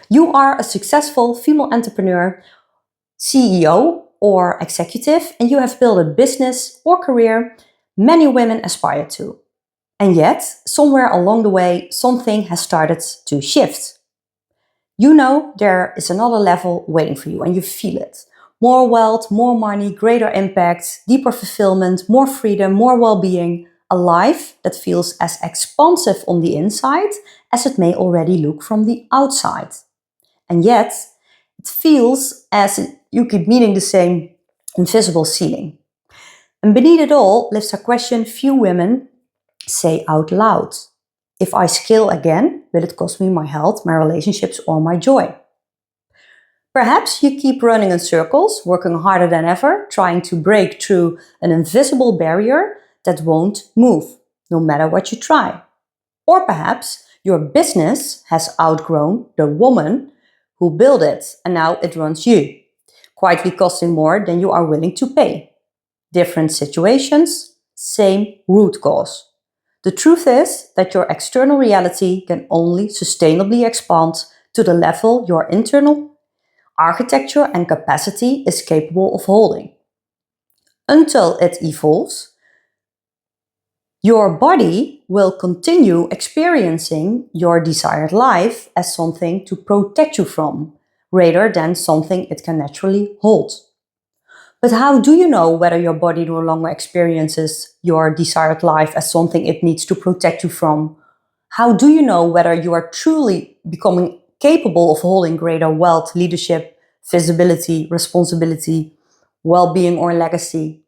You are a successful female entrepreneur, CEO or executive, and you have built a business or career many women aspire to. And yet, somewhere along the way, something has started to shift. You know there is another level waiting for you and you feel it. More wealth, more money, greater impact, deeper fulfillment, more freedom, more well-being. A life that feels as expansive on the inside as it may already look from the outside. And yet, it feels as you keep meeting the same invisible ceiling. And beneath it all lives a question few women say out loud. If I scale again, will it cost me my health, my relationships, or my joy? Perhaps you keep running in circles, working harder than ever, trying to break through an invisible barrier that won't move, no matter what you try. Or perhaps your business has outgrown the woman who built it and now it runs you, quietly costing more than you are willing to pay. Different situations, same root cause. The truth is that your external reality can only sustainably expand to the level your internal architecture and capacity is capable of holding. Until it evolves, your body will continue experiencing your desired life as something to protect you from, rather than something it can naturally hold. But how do you know whether your body no longer experiences your desired life as something it needs to protect you from? How do you know whether you are truly becoming capable of holding greater wealth, leadership, visibility, responsibility, well-being, or legacy?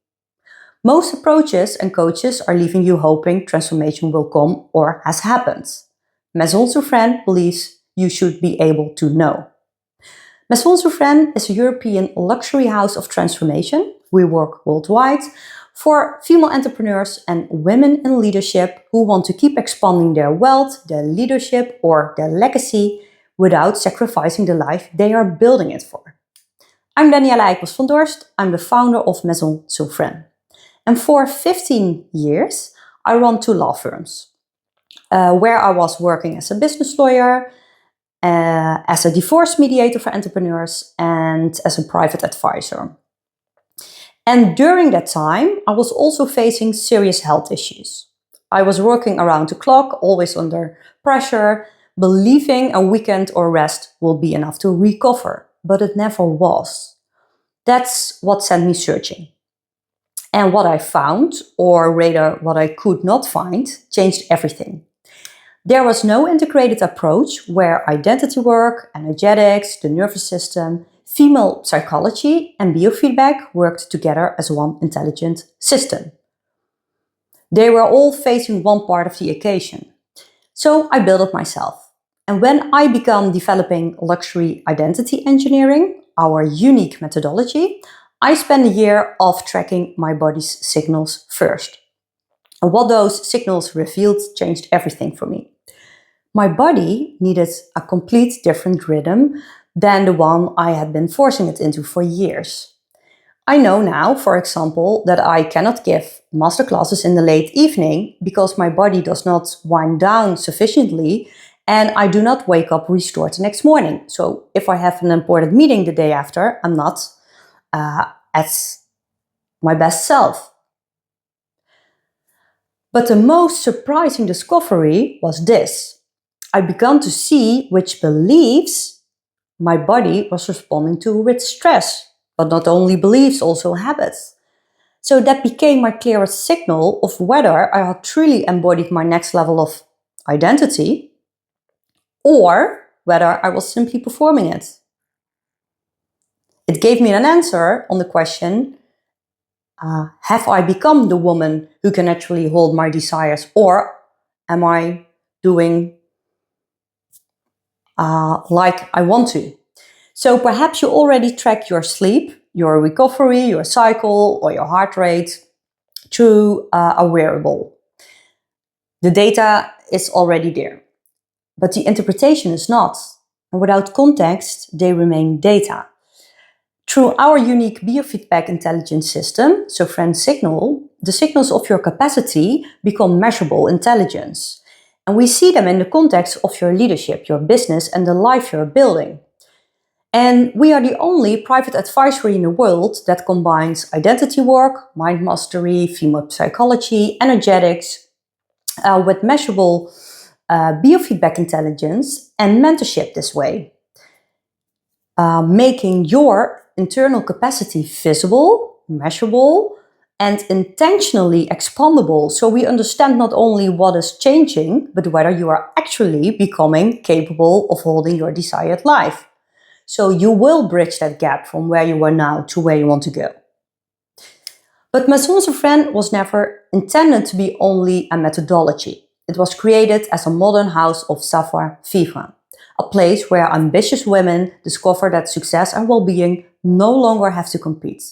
Most approaches and coaches are leaving you hoping transformation will come or has happened. Maison Sovrêne believes you should be able to know. Maison Sovrêne is a European luxury house of transformation. We work worldwide for female entrepreneurs and women in leadership who want to keep expanding their wealth, their leadership, or their legacy without sacrificing the life they are building it for. I'm Danielle Eikels van Dorst. I'm the founder of Maison Sovrêne. And for 15 years, I run 2 law firms where I was working as a business lawyer, as a divorce mediator for entrepreneurs, and as a private advisor. And during that time, I was also facing serious health issues. I was working around the clock, always under pressure, believing a weekend or rest will be enough to recover, but it never was. That's what sent me searching. And what I found, or rather what I could not find, changed everything. There was no integrated approach where identity work, energetics, the nervous system, female psychology, and biofeedback worked together as one intelligent system. They were all facing one part of the equation. So I built it myself. And when I began developing luxury identity engineering, our unique methodology, I spent a year of tracking my body's signals first. And what those signals revealed changed everything for me. My body needed a complete different rhythm than the one I had been forcing it into for years. I know now, for example, that I cannot give masterclasses in the late evening because my body does not wind down sufficiently and I do not wake up restored the next morning. So if I have an important meeting the day after, I'm not at my best self. But the most surprising discovery was this. I began to see which beliefs my body was responding to with stress, but not only beliefs, also habits. So that became my clearest signal of whether I had truly embodied my next level of identity or whether I was simply performing it. It gave me an answer on the question, have I become the woman who can actually hold my desires, or am I doing like I want to? So perhaps you already track your sleep, your recovery, your cycle, or your heart rate through a wearable. The data is already there, but the interpretation is not. And without context, they remain data. Through our unique biofeedback intelligence system, Sovrêne Signal, the signals of your capacity become measurable intelligence. And we see them in the context of your leadership, your business, and the life you're building. And we are the only private advisory in the world that combines identity work, mind mastery, female psychology, energetics, with measurable biofeedback intelligence and mentorship this way. Making your internal capacity visible, measurable, and intentionally expandable, so we understand not only what is changing, but whether you are actually becoming capable of holding your desired life. So you will bridge that gap from where you are now to where you want to go. But Maison Sovrêne was never intended to be only a methodology. It was created as a modern house of savoir-vivre, a place where ambitious women discover that success and well-being no longer have to compete,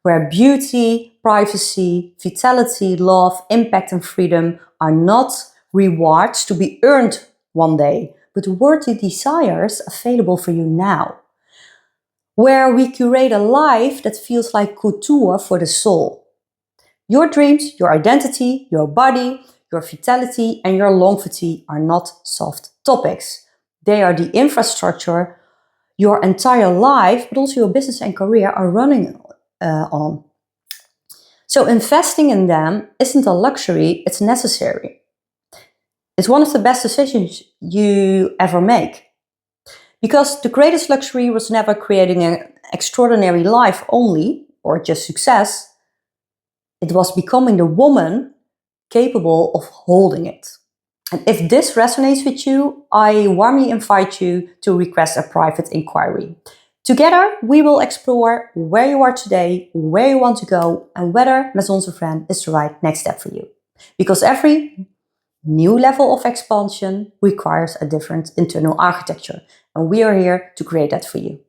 where beauty, privacy, vitality, love, impact and freedom are not rewards to be earned one day, but worthy desires available for you now. Where we curate a life that feels like couture for the soul. Your dreams, your identity, your body, your vitality and your longevity are not soft topics. They are the infrastructure your entire life, but also your business and career are running on. So investing in them isn't a luxury, it's necessary. It's one of the best decisions you ever make. Because the greatest luxury was never creating an extraordinary life only, or just success. It was becoming the woman capable of holding it. And if this resonates with you, I warmly invite you to request a private inquiry. Together, we will explore where you are today, where you want to go, and whether Maison Sovrêne is the right next step for you. Because every new level of expansion requires a different internal architecture, and we are here to create that for you.